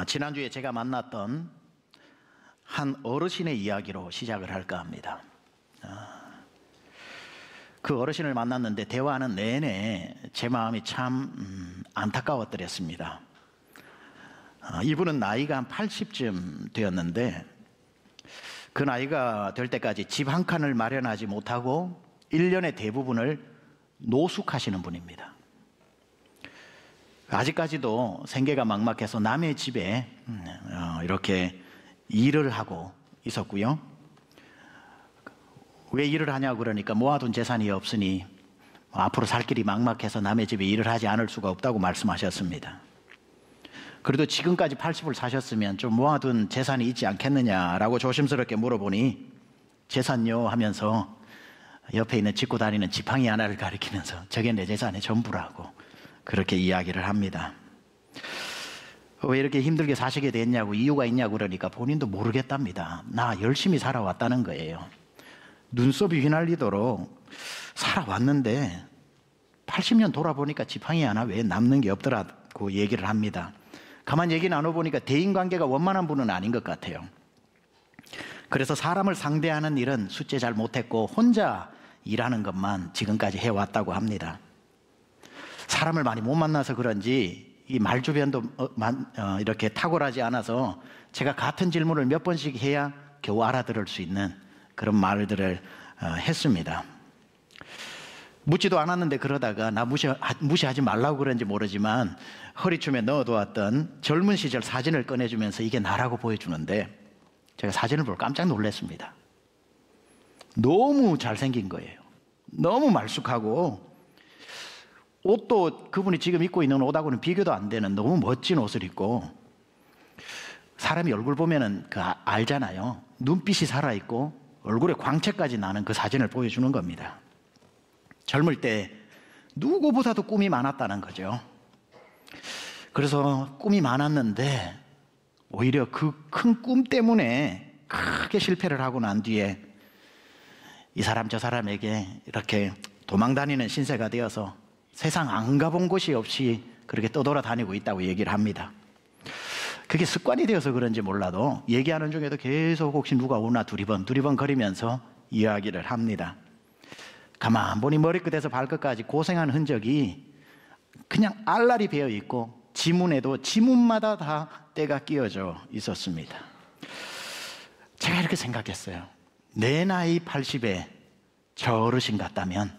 지난주에 제가 만났던 한 어르신의 이야기로 시작을 할까 합니다. 그 어르신을 만났는데 대화하는 내내 제 마음이 참 안타까웠더랬습니다. 이분은 나이가 한 80쯤 되었는데 그 나이가 될 때까지 집 한 칸을 마련하지 못하고 1년의 대부분을 노숙하시는 분입니다. 아직까지도 생계가 막막해서 남의 집에 이렇게 일을 하고 있었고요. 왜 일을 하냐고 그러니까 모아둔 재산이 없으니 앞으로 살 길이 막막해서 남의 집에 일을 하지 않을 수가 없다고 말씀하셨습니다. 그래도 지금까지 80을 사셨으면 좀 모아둔 재산이 있지 않겠느냐라고 조심스럽게 물어보니 재산요 하면서 옆에 있는 짚고 다니는 지팡이 하나를 가리키면서 저게 내 재산의 전부라고 그렇게 이야기를 합니다. 왜 이렇게 힘들게 사시게 됐냐고 이유가 있냐고 그러니까 본인도 모르겠답니다. 나 열심히 살아왔다는 거예요. 눈썹이 휘날리도록 살아왔는데 80년 돌아보니까 지팡이 하나 왜 남는 게 없더라고 얘기를 합니다. 가만히 얘기 나눠보니까 대인관계가 원만한 분은 아닌 것 같아요. 그래서 사람을 상대하는 일은 숫제 잘 못했고 혼자 일하는 것만 지금까지 해왔다고 합니다. 사람을 많이 못 만나서 그런지 이 말주변도 이렇게 탁월하지 않아서 제가 같은 질문을 몇 번씩 해야 겨우 알아들을 수 있는 그런 말들을 했습니다. 묻지도 않았는데 그러다가 나 무시하지 말라고 그런지 모르지만 허리춤에 넣어두었던 젊은 시절 사진을 꺼내주면서 이게 나라고 보여주는데 제가 사진을 보고 깜짝 놀랐습니다. 너무 잘생긴 거예요. 너무 말쑥하고 옷도 그분이 지금 입고 있는 옷하고는 비교도 안 되는 너무 멋진 옷을 입고 사람이 얼굴 보면은 알잖아요. 눈빛이 살아있고 얼굴에 광채까지 나는 그 사진을 보여주는 겁니다. 젊을 때 누구보다도 꿈이 많았다는 거죠. 그래서 꿈이 많았는데 오히려 그 큰 꿈 때문에 크게 실패를 하고 난 뒤에 이 사람 저 사람에게 이렇게 도망다니는 신세가 되어서 세상 안 가본 곳이 없이 그렇게 떠돌아다니고 있다고 얘기를 합니다. 그게 습관이 되어서 그런지 몰라도 얘기하는 중에도 계속 혹시 누가 오나 두리번 거리면서 이야기를 합니다. 가만 보니 머리끝에서 발끝까지 고생한 흔적이 그냥 알알이 배어 있고 지문에도 지문마다 다 때가 끼어져 있었습니다. 제가 이렇게 생각했어요. 내 나이 80에 저 어르신 같다면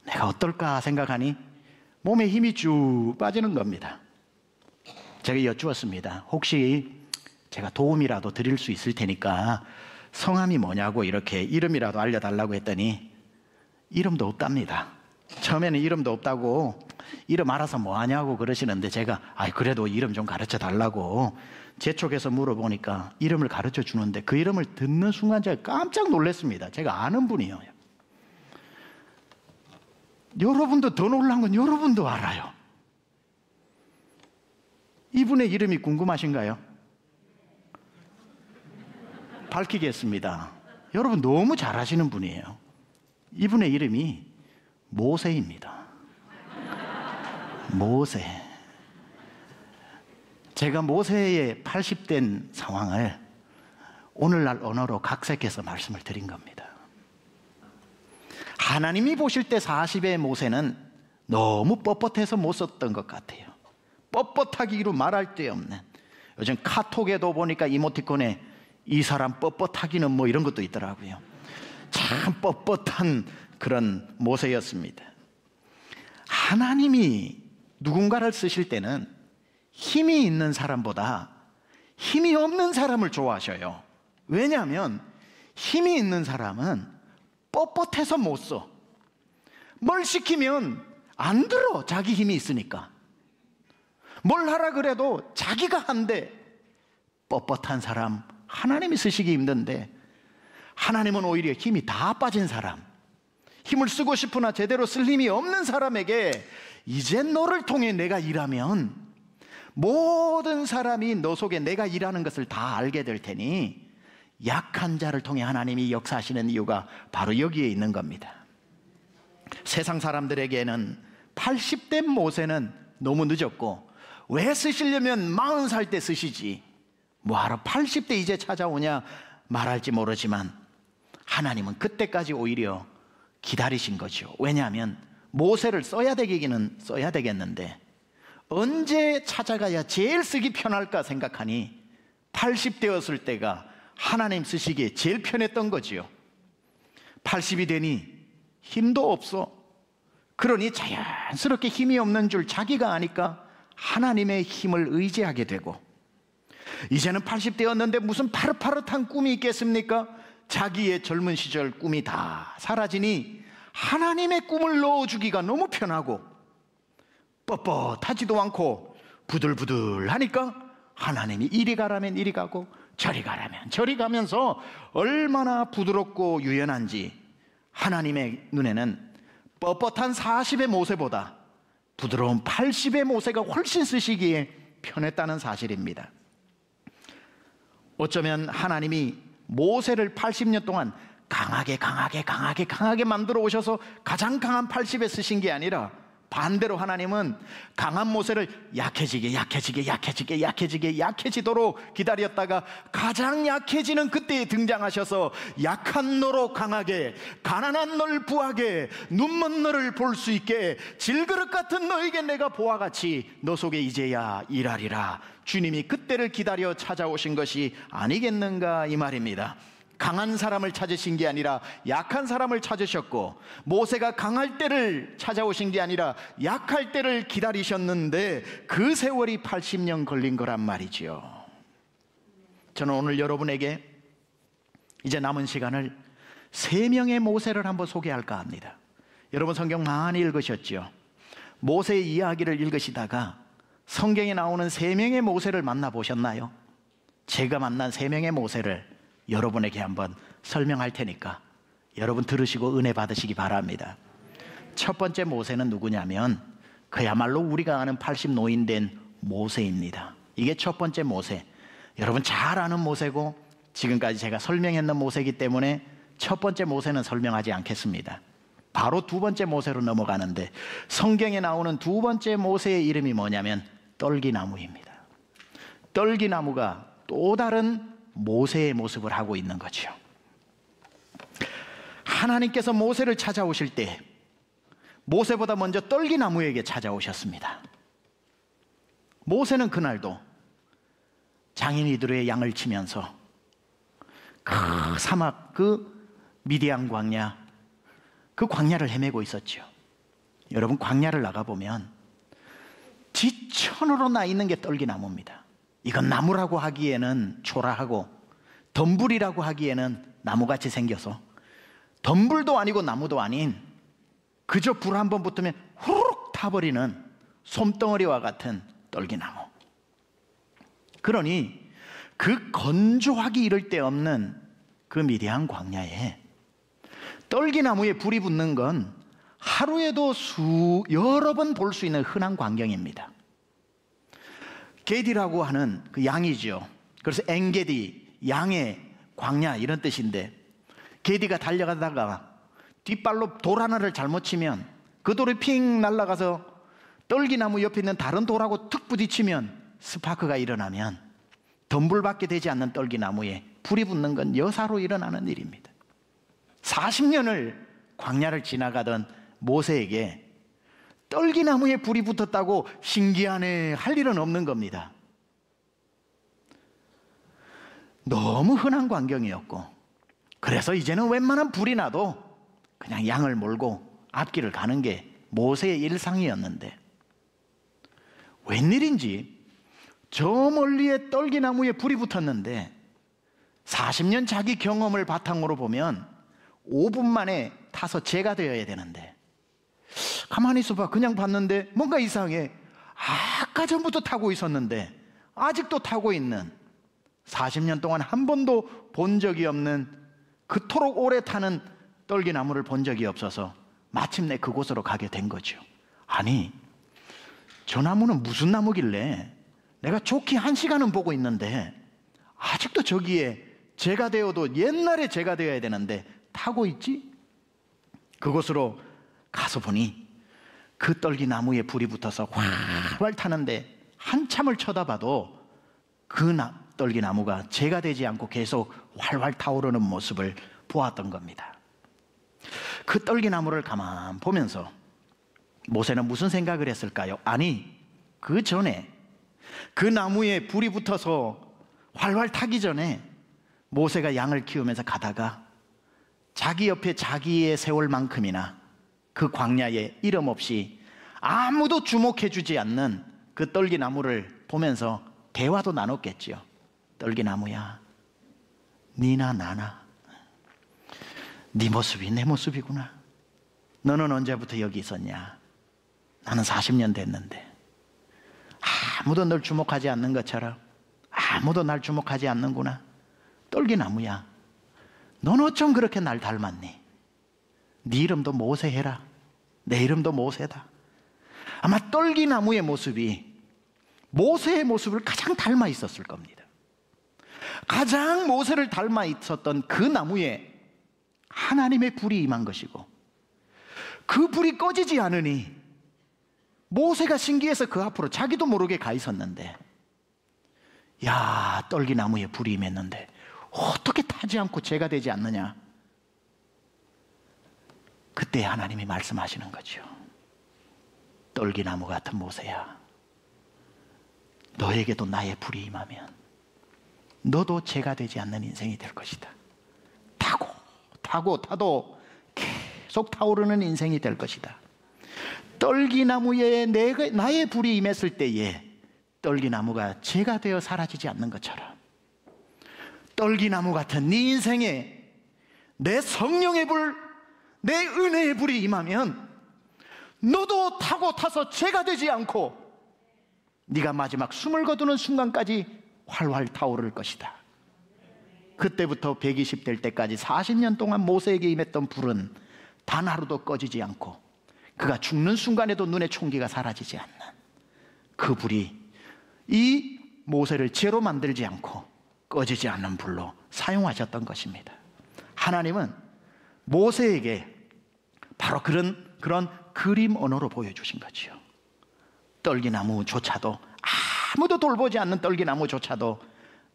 내가 어떨까 생각하니 몸에 힘이 쭉 빠지는 겁니다. 제가 여쭈었습니다. 혹시 제가 도움이라도 드릴 수 있을 테니까 성함이 뭐냐고 이렇게 이름이라도 알려달라고 했더니 이름도 없답니다. 처음에는 이름도 없다고 이름 알아서 뭐 하냐고 그러시는데 제가 그래도 이름 좀 가르쳐 달라고 재촉해서 물어보니까 이름을 가르쳐 주는데 그 이름을 듣는 순간 제가 깜짝 놀랐습니다. 제가 아는 분이에요. 여러분도 더 놀란 건 여러분도 알아요. 이분의 이름이 궁금하신가요? 밝히겠습니다. 여러분 너무 잘 아시는 분이에요. 이분의 이름이 모세입니다. 모세. 제가 모세의 80된 상황을 오늘날 언어로 각색해서 말씀을 드린 겁니다. 하나님이 보실 때 40의 모세는 너무 뻣뻣해서 못 썼던 것 같아요. 뻣뻣하기로 말할 데 없는. 요즘 카톡에도 보니까 이모티콘에 이 사람 뻣뻣하기는 뭐 이런 것도 있더라고요. 참 뻣뻣한 그런 모세였습니다. 하나님이 누군가를 쓰실 때는 힘이 있는 사람보다 힘이 없는 사람을 좋아하셔요. 왜냐하면 힘이 있는 사람은 뻣뻣해서 못 써. 뭘 시키면 안 들어. 자기 힘이 있으니까. 뭘 하라 그래도 자기가 한대. 뻣뻣한 사람 하나님이 쓰시기 힘든데 하나님은 오히려 힘이 다 빠진 사람, 힘을 쓰고 싶으나 제대로 쓸 힘이 없는 사람에게 이제 너를 통해 내가 일하면 모든 사람이 너 속에 내가 일하는 것을 다 알게 될 테니 약한 자를 통해 하나님이 역사하시는 이유가 바로 여기에 있는 겁니다. 세상 사람들에게는 80대 모세는 너무 늦었고 왜 쓰시려면 40살 때 쓰시지 뭐하러 80대 이제 찾아오냐 말할지 모르지만 하나님은 그때까지 오히려 기다리신 거죠. 왜냐하면 모세를 써야 되겠는데 언제 찾아가야 제일 쓰기 편할까 생각하니 80대였을 때가 하나님 쓰시기에 제일 편했던 거지요. 80이 되니 힘도 없어. 그러니 자연스럽게 힘이 없는 줄 자기가 아니까 하나님의 힘을 의지하게 되고, 이제는 80대였는데 무슨 파릇파릇한 꿈이 있겠습니까? 자기의 젊은 시절 꿈이 다 사라지니 하나님의 꿈을 넣어주기가 너무 편하고 뻣뻣하지도 않고 부들부들하니까 하나님이 이리 가라면 이리 가고 저리 가라면 저리 가면서 얼마나 부드럽고 유연한지 하나님의 눈에는 뻣뻣한 40의 모세보다 부드러운 80의 모세가 훨씬 쓰시기에 편했다는 사실입니다. 어쩌면 하나님이 모세를 80년 동안 강하게 만들어 오셔서 가장 강한 80에 쓰신 게 아니라 반대로 하나님은 강한 모세를 약해지도록 기다렸다가 가장 약해지는 그때에 등장하셔서 약한 너로 강하게, 가난한 널 부하게, 눈먼 너를 볼 수 있게, 질그릇 같은 너에게 내가 보아 같이 너 속에 이제야 일하리라. 주님이 그때를 기다려 찾아오신 것이 아니겠는가 이 말입니다. 강한 사람을 찾으신 게 아니라 약한 사람을 찾으셨고, 모세가 강할 때를 찾아오신 게 아니라 약할 때를 기다리셨는데 그 세월이 80년 걸린 거란 말이죠. 저는 오늘 여러분에게 이제 남은 시간을 3명의 모세를 한번 소개할까 합니다. 여러분 성경 많이 읽으셨죠? 모세의 이야기를 읽으시다가 성경에 나오는 3명의 모세를 만나보셨나요? 제가 만난 3명의 모세를 여러분에게 한번 설명할 테니까 여러분 들으시고 은혜 받으시기 바랍니다. 첫 번째 모세는 누구냐면 그야말로 우리가 아는 80 노인된 모세입니다. 이게 첫 번째 모세. 여러분 잘 아는 모세고 지금까지 제가 설명했는 모세이기 때문에 첫 번째 모세는 설명하지 않겠습니다. 바로 두 번째 모세로 넘어가는데, 성경에 나오는 두 번째 모세의 이름이 뭐냐면 떨기나무입니다. 떨기나무가 또 다른 모세의 모습을 하고 있는 거죠. 하나님께서 모세를 찾아오실 때 모세보다 먼저 떨기나무에게 찾아오셨습니다. 모세는 그날도 장인이들의 양을 치면서 그 사막, 그 미디안 광야, 그 광야를 헤매고 있었죠. 여러분 광야를 나가보면 지천으로 나 있는 게 떨기나무입니다. 이건 나무라고 하기에는 초라하고 덤불이라고 하기에는 나무같이 생겨서 덤불도 아니고 나무도 아닌 그저 불 한 번 붙으면 후루룩 타버리는 솜덩어리와 같은 떨기나무. 그러니 그 건조하기 이를 데 없는 그 미디안 광야에 떨기나무에 불이 붙는 건 하루에도 여러 번 볼 수 있는 흔한 광경입니다. 게디라고 하는 그 양이죠. 그래서 엔게디, 양의 광야 이런 뜻인데, 게디가 달려가다가 뒷발로 돌 하나를 잘못 치면 그 돌이 핑 날아가서 떨기나무 옆에 있는 다른 돌하고 툭 부딪히면 스파크가 일어나면 덤불밖에 되지 않는 떨기나무에 불이 붙는 건 여사로 일어나는 일입니다. 40년을 광야를 지나가던 모세에게 떨기나무에 불이 붙었다고 신기하네 할 일은 없는 겁니다. 너무 흔한 광경이었고, 그래서 이제는 웬만한 불이 나도 그냥 양을 몰고 앞길을 가는 게 모세의 일상이었는데, 웬일인지 저 멀리에 떨기나무에 불이 붙었는데 40년 자기 경험을 바탕으로 보면 5분 만에 타서 재가 되어야 되는데, 가만히 있어봐. 그냥 봤는데 뭔가 이상해. 아까 전부터 타고 있었는데 아직도 타고 있는, 40년 동안 한 번도 본 적이 없는, 그토록 오래 타는 떨기나무를 본 적이 없어서 마침내 그곳으로 가게 된 거죠. 아니, 저 나무는 무슨 나무길래 내가 좋게 1시간은 보고 있는데 아직도 저기에 재가 되어도 옛날에 재가 되어야 되는데 타고 있지? 그곳으로 가서 보니 그 떨기나무에 불이 붙어서 활활 타는데 한참을 쳐다봐도 그 떨기나무가 재가 되지 않고 계속 활활 타오르는 모습을 보았던 겁니다. 그 떨기나무를 가만 보면서 모세는 무슨 생각을 했을까요? 아니, 그 전에 그 나무에 불이 붙어서 활활 타기 전에 모세가 양을 키우면서 가다가 자기 옆에 자기의 세월만큼이나 그 광야에 이름 없이 아무도 주목해주지 않는 그 떨기나무를 보면서 대화도 나눴겠지요. 떨기나무야, 니나 나나 네 모습이 내 모습이구나. 너는 언제부터 여기 있었냐? 나는 40년 됐는데 아무도 널 주목하지 않는 것처럼 아무도 날 주목하지 않는구나. 떨기나무야, 넌 어쩜 그렇게 날 닮았니? 네 이름도 모세 해라. 내 이름도 모세다. 아마 떨기나무의 모습이 모세의 모습을 가장 닮아 있었을 겁니다. 가장 모세를 닮아 있었던 그 나무에 하나님의 불이 임한 것이고, 그 불이 꺼지지 않으니 모세가 신기해서 그 앞으로 자기도 모르게 가 있었는데, 야, 떨기나무에 불이 임했는데 어떻게 타지 않고 재가 되지 않느냐? 그때 하나님이 말씀하시는 거죠. 떨기나무 같은 모세야, 너에게도 나의 불이 임하면 너도 재가 되지 않는 인생이 될 것이다. 타도 계속 타오르는 인생이 될 것이다. 떨기나무에 나의 불이 임했을 때에 떨기나무가 재가 되어 사라지지 않는 것처럼, 떨기나무 같은 네 인생에 내 성령의 불, 내 은혜의 불이 임하면 너도 타서 재가 되지 않고 네가 마지막 숨을 거두는 순간까지 활활 타오를 것이다. 그때부터 120 될 때까지 40년 동안 모세에게 임했던 불은 단 하루도 꺼지지 않고 그가 죽는 순간에도 눈에 총기가 사라지지 않는 그 불이 이 모세를 죄로 만들지 않고 꺼지지 않는 불로 사용하셨던 것입니다. 하나님은 모세에게 바로 그런 그림 언어로 보여주신 거지요. 떨기나무조차도, 아무도 돌보지 않는 떨기나무조차도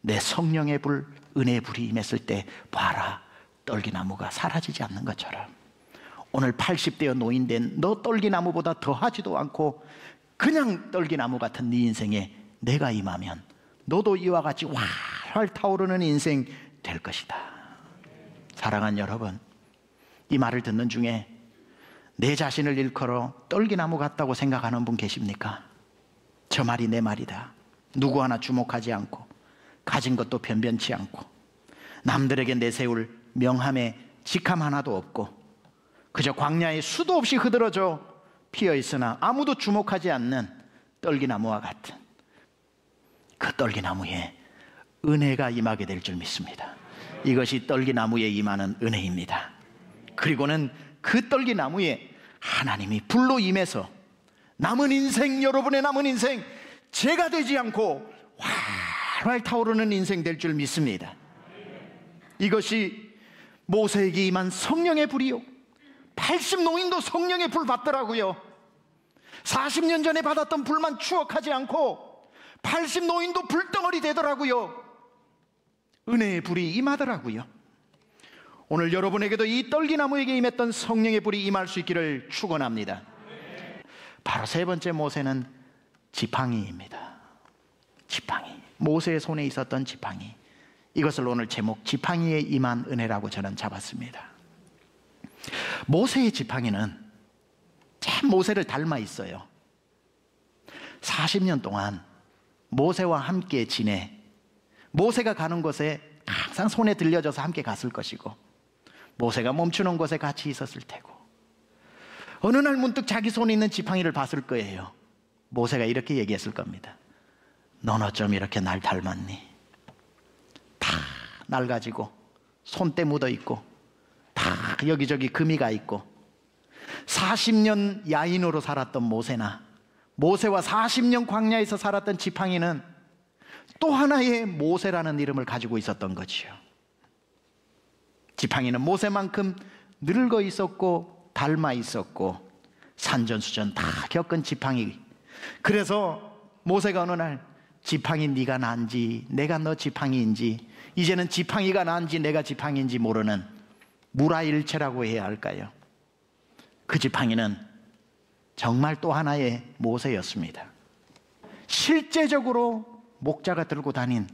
내 성령의 불, 은혜의 불이 임했을 때 봐라, 떨기나무가 사라지지 않는 것처럼 오늘 80대여 노인된 너 떨기나무보다 더하지도 않고 그냥 떨기나무 같은 네 인생에 내가 임하면 너도 이와 같이 활활 타오르는 인생 될 것이다. 사랑하는 여러분, 이 말을 듣는 중에 내 자신을 일컬어 떨기나무 같다고 생각하는 분 계십니까? 저 말이 내 말이다. 누구 하나 주목하지 않고 가진 것도 변변치 않고 남들에게 내세울 명함에 직함 하나도 없고 그저 광야에 수도 없이 흐드러져 피어 있으나 아무도 주목하지 않는 떨기나무와 같은 그 떨기나무에 은혜가 임하게 될 줄 믿습니다. 이것이 떨기나무에 임하는 은혜입니다. 그리고는 그 떨기나무에 하나님이 불로 임해서 남은 인생, 여러분의 남은 인생 재가 되지 않고 활활 타오르는 인생 될 줄 믿습니다. 이것이 모세에게 임한 성령의 불이요, 80노인도 성령의 불 받더라고요. 40년 전에 받았던 불만 추억하지 않고 80노인도 불덩어리 되더라고요. 은혜의 불이 임하더라고요. 오늘 여러분에게도 이 떨기나무에게 임했던 성령의 불이 임할 수 있기를 축원합니다. 바로 세 번째 모세는 지팡이입니다. 지팡이, 모세의 손에 있었던 지팡이. 이것을 오늘 제목 지팡이에 임한 은혜라고 저는 잡았습니다. 모세의 지팡이는 참 모세를 닮아 있어요. 40년 동안 모세와 함께 지내 모세가 가는 곳에 항상 손에 들려줘서 함께 갔을 것이고 모세가 멈추는 곳에 같이 있었을 테고 어느 날 문득 자기 손에 있는 지팡이를 봤을 거예요. 모세가 이렇게 얘기했을 겁니다. 넌 어쩜 이렇게 날 닮았니? 다 낡아지고 손때 묻어있고 다 여기저기 금이가 있고 40년 야인으로 살았던 모세와 40년 광야에서 살았던 지팡이는 또 하나의 모세라는 이름을 가지고 있었던 거지요. 지팡이는 모세만큼 늙어 있었고 닮아 있었고 산전수전 다 겪은 지팡이. 그래서 모세가 어느 날 지팡이 네가 난지 내가 너 지팡이인지, 이제는 지팡이가 난지 내가 지팡이인지 모르는 무라일체라고 해야 할까요? 그 지팡이는 정말 또 하나의 모세였습니다. 실제적으로 목자가 들고 다닌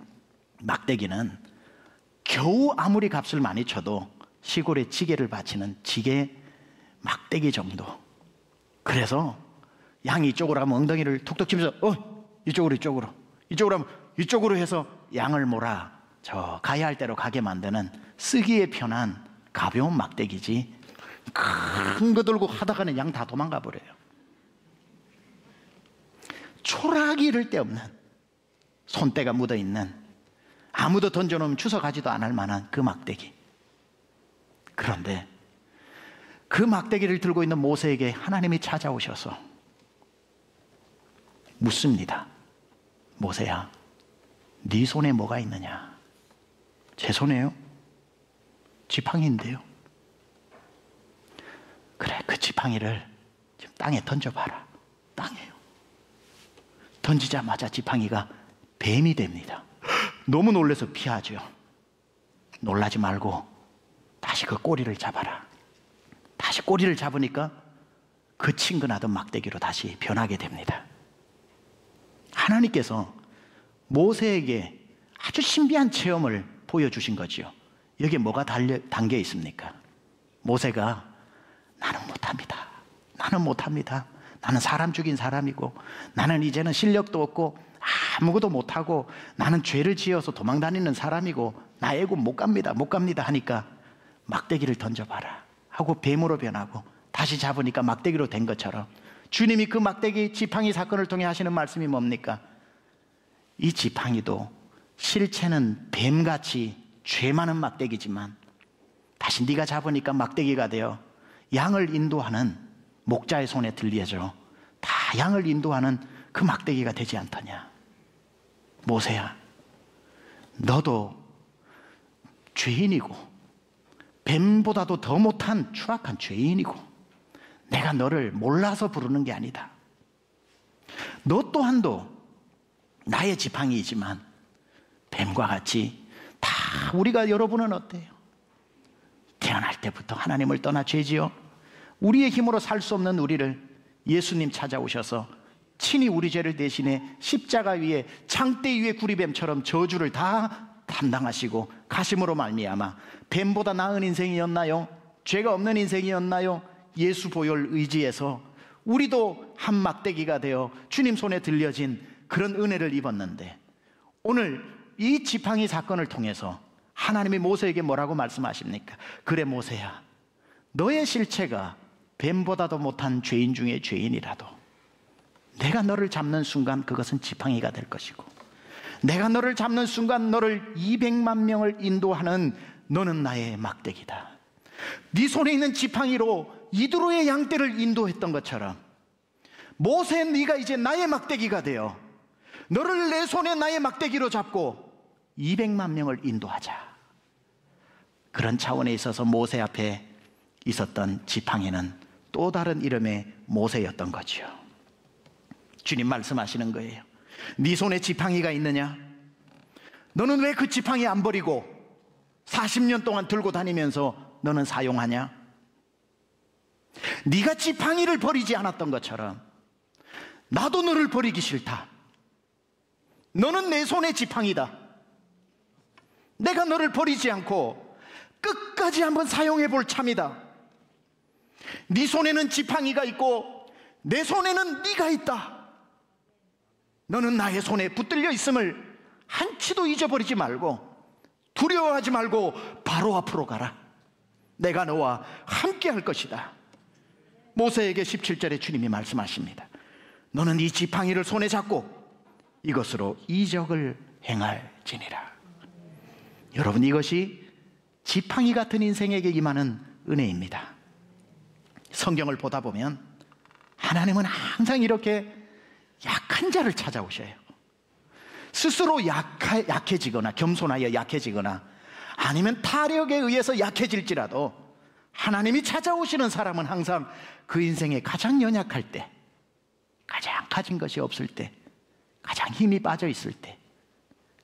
막대기는 겨우 아무리 값을 많이 쳐도 시골에 지게를 바치는 지게 막대기 정도. 그래서 양이 이쪽으로 하면 엉덩이를 툭툭 치면서 이쪽으로 하면 이쪽으로 해서 양을 몰아 저 가야 할 대로 가게 만드는 쓰기에 편한 가벼운 막대기지, 큰 거 들고 하다가는 양 다 도망가 버려요. 초라하기 이를 데 없는, 손때가 묻어있는, 아무도 던져놓으면 주워가지도 않을 만한 그 막대기. 그런데 그 막대기를 들고 있는 모세에게 하나님이 찾아오셔서 묻습니다. 모세야, 네 손에 뭐가 있느냐? 제 손에요? 지팡이인데요. 그래, 그 지팡이를 지금 땅에 던져봐라. 땅에요. 던지자마자 지팡이가 뱀이 됩니다. 너무 놀라서 피하죠. 놀라지 말고 다시 그 꼬리를 잡아라. 다시 꼬리를 잡으니까 그 친근하던 막대기로 다시 변하게 됩니다. 하나님께서 모세에게 아주 신비한 체험을 보여주신 거지요. 여기에 뭐가 담겨 있습니까? 모세가 나는 못합니다. 나는 사람 죽인 사람이고, 나는 이제는 실력도 없고 아무것도 못하고, 나는 죄를 지어서 도망다니는 사람이고, 나 애국 못 갑니다 하니까 막대기를 던져봐라 하고 뱀으로 변하고, 다시 잡으니까 막대기로 된 것처럼 주님이 그 막대기 지팡이 사건을 통해 하시는 말씀이 뭡니까? 이 지팡이도 실체는 뱀같이 죄 많은 막대기지만 다시 네가 잡으니까 막대기가 되어 양을 인도하는 목자의 손에 들려져 다 양을 인도하는 그 막대기가 되지 않더냐. 모세야, 너도 죄인이고 뱀보다도 더 못한 추악한 죄인이고, 내가 너를 몰라서 부르는 게 아니다. 너 또한도 나의 지팡이이지만 뱀과 같이 다 우리가, 여러분은 어때요? 태어날 때부터 하나님을 떠나 죄지어 우리의 힘으로 살 수 없는 우리를 예수님 찾아오셔서 친히 우리 죄를 대신해 십자가 위에 창대 위에 구리뱀처럼 저주를 다 담당하시고 가심으로 말미암아 뱀보다 나은 인생이었나요? 죄가 없는 인생이었나요? 예수 보혈 의지해서 우리도 한 막대기가 되어 주님 손에 들려진 그런 은혜를 입었는데, 오늘 이 지팡이 사건을 통해서 하나님이 모세에게 뭐라고 말씀하십니까? 그래 모세야, 너의 실체가 뱀보다도 못한 죄인 중에 죄인이라도 내가 너를 잡는 순간 그것은 지팡이가 될 것이고, 내가 너를 잡는 순간 너를 200만 명을 인도하는 너는 나의 막대기다. 네 손에 있는 지팡이로 이드로의 양떼를 인도했던 것처럼 모세, 네가 이제 나의 막대기가 되어 너를 내 손에 나의 막대기로 잡고 200만 명을 인도하자. 그런 차원에 있어서 모세 앞에 있었던 지팡이는 또 다른 이름의 모세였던 거죠. 주님 말씀하시는 거예요. 네 손에 지팡이가 있느냐? 너는 왜 그 지팡이 안 버리고 40년 동안 들고 다니면서 너는 사용하냐? 네가 지팡이를 버리지 않았던 것처럼 나도 너를 버리기 싫다. 너는 내 손의 지팡이다. 내가 너를 버리지 않고 끝까지 한번 사용해 볼 참이다. 네 손에는 지팡이가 있고 내 손에는 네가 있다. 너는 나의 손에 붙들려 있음을 한치도 잊어버리지 말고, 두려워하지 말고 바로 앞으로 가라. 내가 너와 함께 할 것이다. 모세에게 17절에 주님이 말씀하십니다. 너는 이 지팡이를 손에 잡고 이것으로 이적을 행할지니라. 여러분, 이것이 지팡이 같은 인생에게 임하는 은혜입니다. 성경을 보다 보면 하나님은 항상 이렇게 약한 자를 찾아오셔요. 스스로 약해지거나 겸손하여 약해지거나 아니면 타력에 의해서 약해질지라도 하나님이 찾아오시는 사람은 항상 그 인생에 가장 연약할 때, 가장 가진 것이 없을 때, 가장 힘이 빠져 있을 때,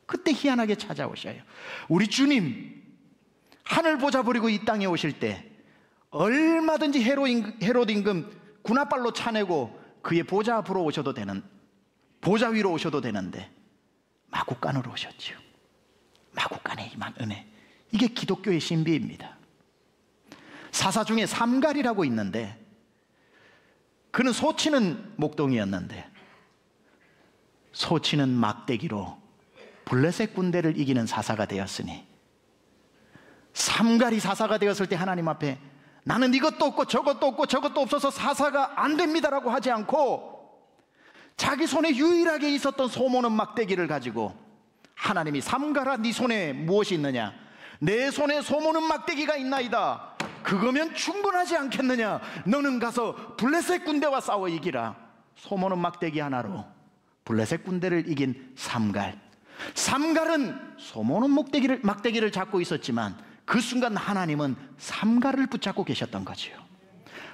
그때 희한하게 찾아오셔요. 우리 주님 하늘 보좌 버리고 이 땅에 오실 때 얼마든지 헤롯 임금 군합발로 차내고 그의 보좌 앞으로 오셔도 되는, 보좌 위로 오셔도 되는데 마구간으로 오셨지요. 마구간에 임한 은혜, 이게 기독교의 신비입니다. 사사 중에 삼갈이라고 있는데, 그는 소치는 목동이었는데 소치는 막대기로 블레셋 군대를 이기는 사사가 되었으니, 삼갈이 사사가 되었을 때 하나님 앞에 나는 이것도 없고 저것도 없고 저것도 없어서 사사가 안 됩니다라고 하지 않고, 자기 손에 유일하게 있었던 소모는 막대기를 가지고 하나님이 삼갈아 네 손에 무엇이 있느냐, 내 손에 소모는 막대기가 있나이다, 그거면 충분하지 않겠느냐, 너는 가서 블레셋 군대와 싸워 이기라. 소모는 막대기 하나로 블레셋 군대를 이긴 삼갈. 삼갈은 소모는 막대기를 잡고 있었지만 그 순간 하나님은 삼갈을 붙잡고 계셨던 거지요.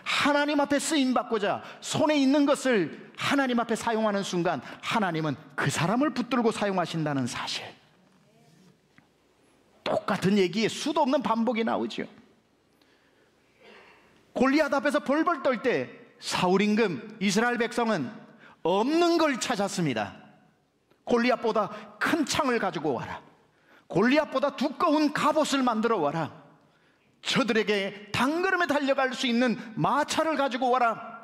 하나님 앞에 쓰임받고자 손에 있는 것을 하나님 앞에 사용하는 순간 하나님은 그 사람을 붙들고 사용하신다는 사실, 똑같은 얘기에 수도 없는 반복이 나오죠. 골리앗 앞에서 벌벌 떨 때 사울 임금, 이스라엘 백성은 없는 걸 찾았습니다. 골리앗보다 큰 창을 가지고 와라, 골리앗보다 두꺼운 갑옷을 만들어 와라, 저들에게 단걸음에 달려갈 수 있는 마차를 가지고 와라,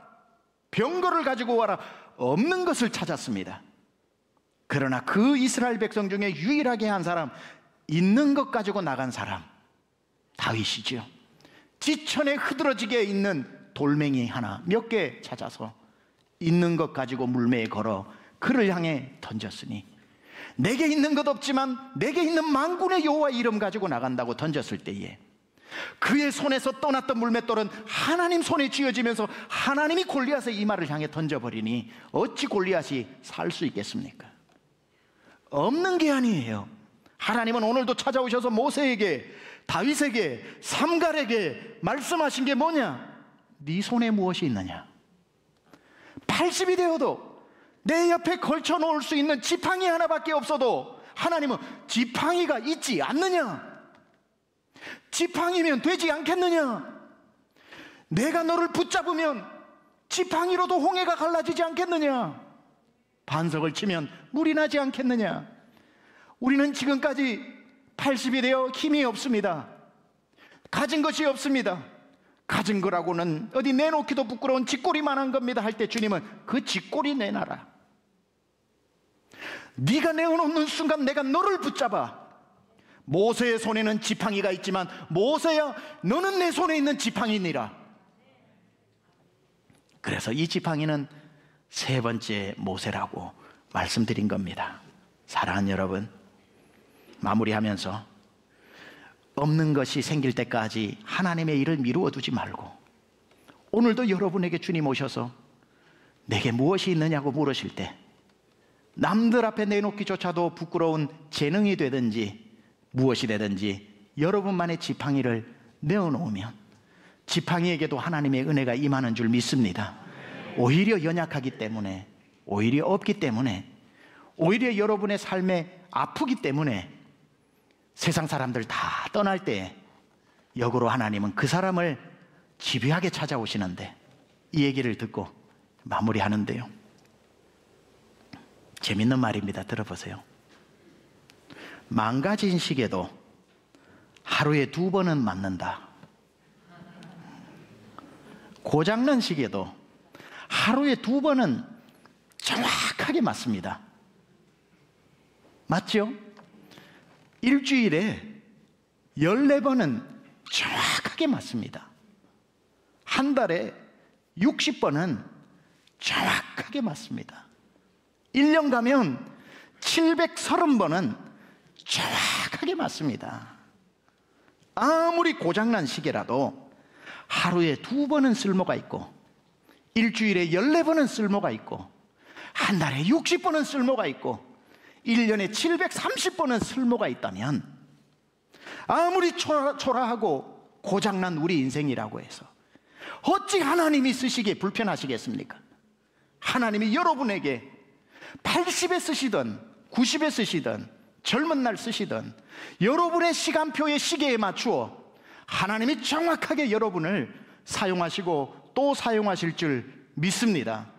병거를 가지고 와라. 없는 것을 찾았습니다. 그러나 그 이스라엘 백성 중에 유일하게 한 사람, 있는 것 가지고 나간 사람, 다윗이죠. 지천에 흐드러지게 있는 돌멩이 하나 몇 개 찾아서 있는 것 가지고 물매에 걸어 그를 향해 던졌으니, 내게 있는 것 없지만 내게 있는 만군의 여호와 이름 가지고 나간다고 던졌을 때에 그의 손에서 떠났던 물맷돌은 하나님 손에 쥐어지면서 하나님이 골리앗의 이마를 향해 던져버리니 어찌 골리앗이 살 수 있겠습니까? 없는 게 아니에요. 하나님은 오늘도 찾아오셔서 모세에게, 다윗에게, 삼갈에게 말씀하신 게 뭐냐? 네 손에 무엇이 있느냐? 80이 되어도 내 옆에 걸쳐 놓을 수 있는 지팡이 하나밖에 없어도 하나님은 지팡이가 있지 않느냐? 지팡이면 되지 않겠느냐? 내가 너를 붙잡으면 지팡이로도 홍해가 갈라지지 않겠느냐? 반석을 치면 물이 나지 않겠느냐? 우리는 지금까지 80이 되어 힘이 없습니다. 가진 것이 없습니다. 가진 거라고는 어디 내놓기도 부끄러운 쥐꼬리만한 겁니다 할 때 주님은 그 쥐꼬리 내놔라. 네가 내어놓는 순간 내가 너를 붙잡아. 모세의 손에는 지팡이가 있지만 모세야 너는 내 손에 있는 지팡이니라. 그래서 이 지팡이는 세 번째 모세라고 말씀드린 겁니다. 사랑하는 여러분, 마무리하면서 없는 것이 생길 때까지 하나님의 일을 미루어 두지 말고, 오늘도 여러분에게 주님 오셔서 내게 무엇이 있느냐고 물으실 때 남들 앞에 내놓기조차도 부끄러운 재능이 되든지 무엇이 되든지 여러분만의 지팡이를 내어놓으면 지팡이에게도 하나님의 은혜가 임하는 줄 믿습니다. 오히려 연약하기 때문에, 오히려 없기 때문에, 오히려 여러분의 삶에 아프기 때문에 세상 사람들 다 떠날 때 역으로 하나님은 그 사람을 집요하게 찾아오시는데, 이 얘기를 듣고 마무리하는데요, 재밌는 말입니다. 들어보세요. 망가진 시계도 하루에 2번은 맞는다. 고장난 시계도 하루에 2번은 정확하게 맞습니다. 맞죠? 일주일에 14번은 정확하게 맞습니다. 한 달에 60번은 정확하게 맞습니다. 1년 가면 730번은 정확하게 맞습니다. 아무리 고장난 시계라도 하루에 2번은 쓸모가 있고, 일주일에 14번은 쓸모가 있고, 한 달에 60번은 쓸모가 있고, 1년에 730번은 쓸모가 있다면, 아무리 초라하고 고장난 우리 인생이라고 해서 어찌 하나님이 쓰시기에 불편하시겠습니까? 하나님이 여러분에게 80에 쓰시든 90에 쓰시든 젊은 날 쓰시든 여러분의 시간표의 시계에 맞추어 하나님이 정확하게 여러분을 사용하시고 또 사용하실 줄 믿습니다.